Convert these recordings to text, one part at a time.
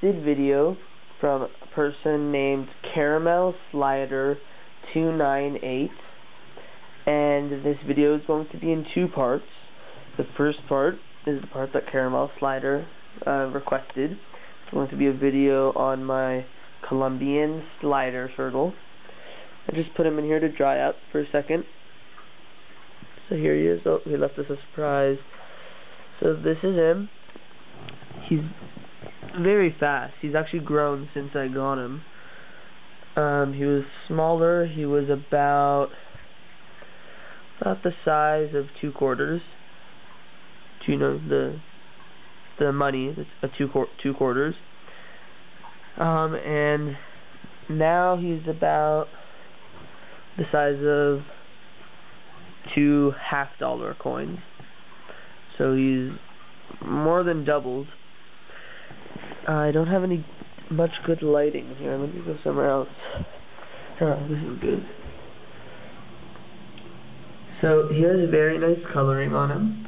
requested video from a person named Caramel Slider 298, and this video is going to be in two parts. The first part is the part that Caramel Slider requested. It's going to be a video on my Colombian slider turtle. I just put him in here to dry out for a second. So here he is. Oh, he left us a surprise. So this is him. He's very fast. He's actually grown since I got him. He was smaller. He was about the size of 2 quarters. Do you know the money? It's 2 quarters. And now he's about the size of 2 half-dollar coins. So he's more than doubled. I don't have much good lighting here. Let me go somewhere else. Oh, this is good. So he has very nice coloring on him.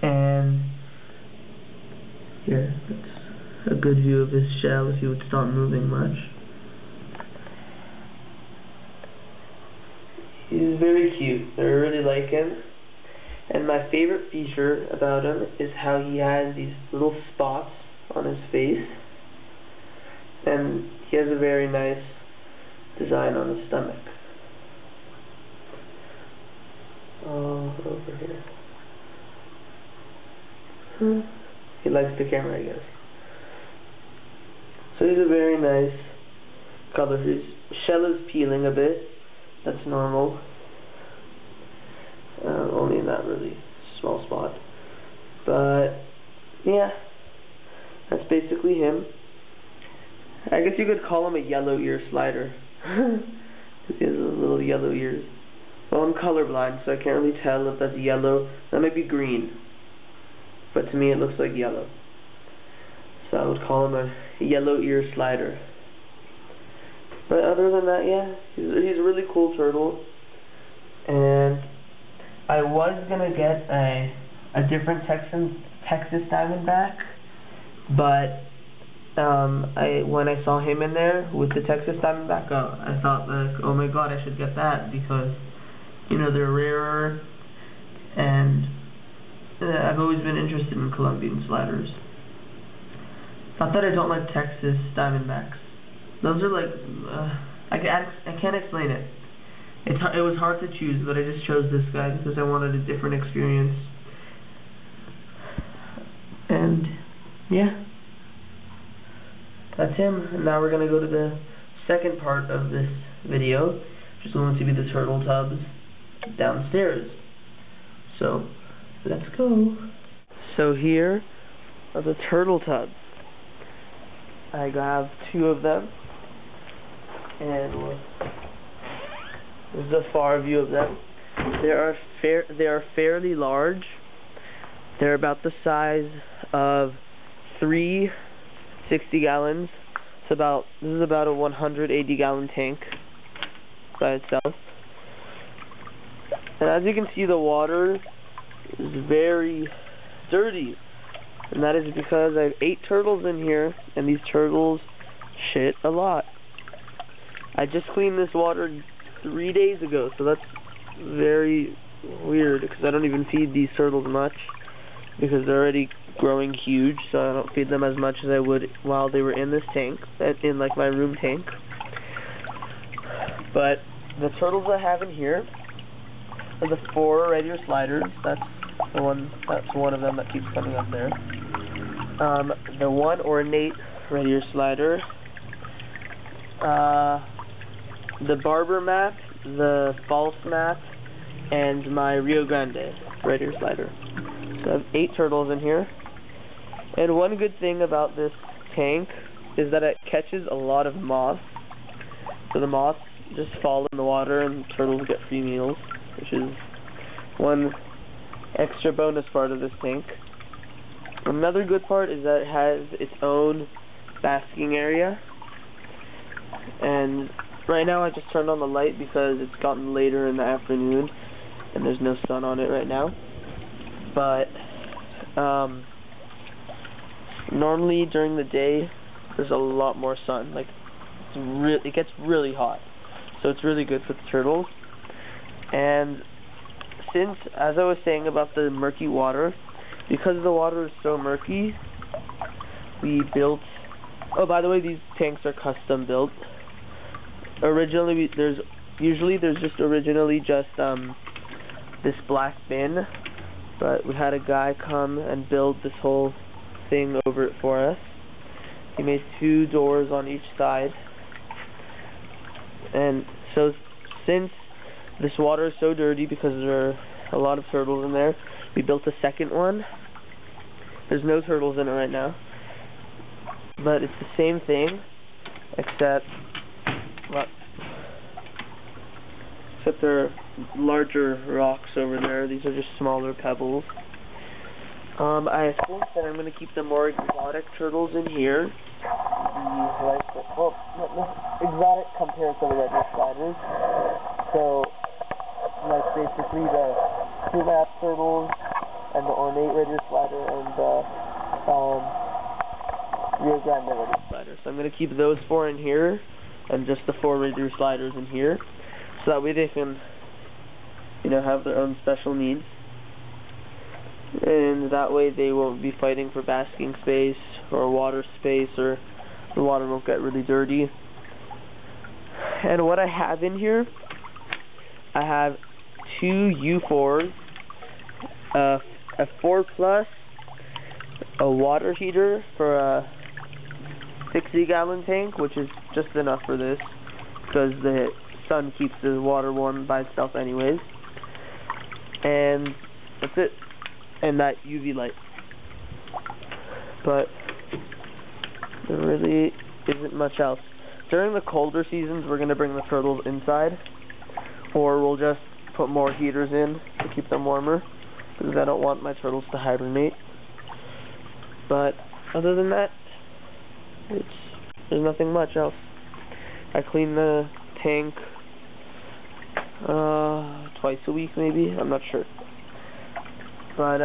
And here, that's a good view of his shell if he would stop moving much. He's very cute. I really like him. And my favorite feature about him is how he has these little spots on his face. And he has a very nice design on his stomach. Oh, over here. He likes the camera, I guess. So he's a very nice color. His shell is peeling a bit. That's normal. Only in that really small spot. But yeah, that's basically him. I guess you could call him a yellow ear slider. He has little yellow ears. Well, I'm colorblind, so I can't really tell if that's yellow. That might be green, but to me it looks like yellow. So I would call him a yellow ear slider. But other than that, yeah, he's a really cool turtle. And I was gonna get a different Texas Diamondback, but when I saw him in there with the Texas Diamondback, I thought like, oh my god, I should get that because you know they're rarer, and I've always been interested in Colombian sliders. Not that I don't like Texas Diamondbacks. Those are like I can't explain it. It was hard to choose, but I just chose this guy because I wanted a different experience. And yeah, that's him. And now we're gonna go to the second part of this video, which is going to be the turtle tubs downstairs. So let's go. So here are the turtle tubs. I have 2 of them, and this is a far view of them. They are fairly large. They're about the size of 3 60 gallons. This is about a 180-gallon tank by itself. And as you can see, the water is very dirty. And that is because I have 8 turtles in here, and these turtles shit a lot. I just cleaned this water 3 days ago, so that's very weird because I don't even feed these turtles much because they're already growing huge, so I don't feed them as much as I would while they were in this tank, in like my room tank. But the turtles I have in here are the 4 red ear sliders. That's one of them that keeps coming up there. The 1 ornate red ear slider. The barber map, the false map, and my Rio Grande red ear slider. So I have 8 turtles in here. And one good thing about this tank is that it catches a lot of moths. So the moths just fall in the water and turtles get free meals, which is one extra bonus part of this tank. Another good part is that it has its own basking area. And right now I just turned on the light because it's gotten later in the afternoon and there's no sun on it right now. But Normally during the day, there's a lot more sun. Like, it gets really hot, so it's really good for the turtles. And since, as I was saying about the murky water, because the water is so murky, we built. Oh, by the way, these tanks are custom built. Originally, there's just this black bin, but we had a guy come and build this whole thing over it for us. He made 2 doors on each side, and so since this water is so dirty because there are a lot of turtles in there, we built a second one. There's no turtles in it right now, but it's the same thing, except there are larger rocks over there. These are just smaller pebbles. I think that I'm going to keep the more exotic turtles in here. Exotic compared to the regular sliders. So, like basically the two-map turtles and the ornate radio slider and the Rio Grande radio slider. So I'm going to keep those 4 in here and just the 4 radio sliders in here. So that way they can, have their own special needs. And that way they won't be fighting for basking space or water space, or the water won't get really dirty. And what I have in here, I have 2 U4s, a 4+, a water heater for a 60-gallon tank, which is just enough for this, because the sun keeps the water warm by itself anyways. And that's it. And that UV light. But there really isn't much else. During the colder seasons, we're going to bring the turtles inside, or we'll just put more heaters in to keep them warmer, because I don't want my turtles to hibernate. But other than that, there's nothing much else. I clean the tank twice a week, maybe. I'm not sure. But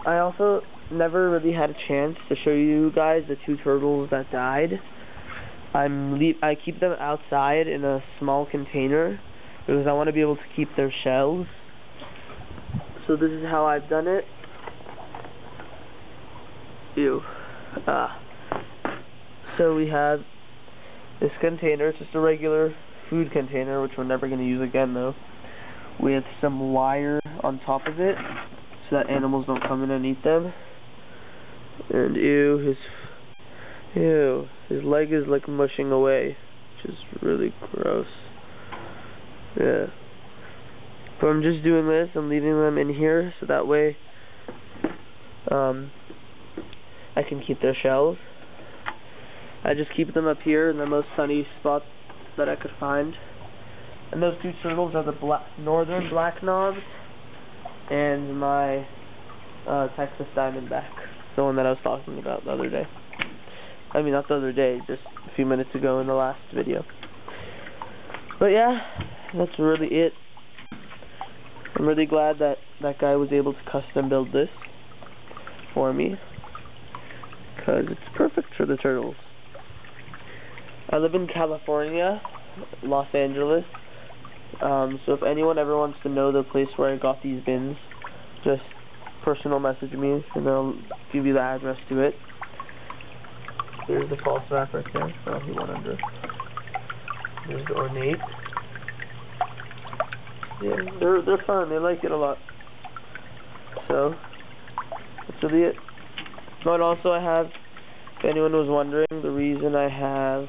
I also never really had a chance to show you guys the 2 turtles that died. I keep them outside in a small container because I want to be able to keep their shells. So this is how I've done it. So we have this container. It's just a regular food container, which we're never going to use again though, with some wire on top of it so that animals don't come in and eat them. And his leg is like mushing away, which is really gross. Yeah. But I'm just doing this, I'm leaving them in here so that way I can keep their shells. I just keep them up here in the most sunny spot that I could find. And those 2 turtles are the northern black knobs and my Texas Diamondback, the one that I was talking about the other day. I mean, not the other day, just a few minutes ago in the last video. But yeah, that's really it. I'm really glad that that guy was able to custom build this for me, because it's perfect for the turtles. I live in California, Los Angeles, so if anyone ever wants to know the place where I got these bins, just personal message me and I'll give you the address to it. There's the false wrap right there. Oh, he went under. There's the ornate. Yeah, they're fun. They like it a lot. So that's really it. But also I have, if anyone was wondering, the reason I have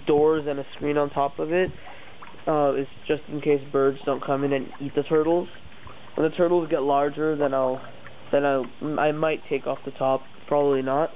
doors and a screen on top of it is just in case birds don't come in and eat the turtles. When the turtles get larger, then I might take off the top. Probably not.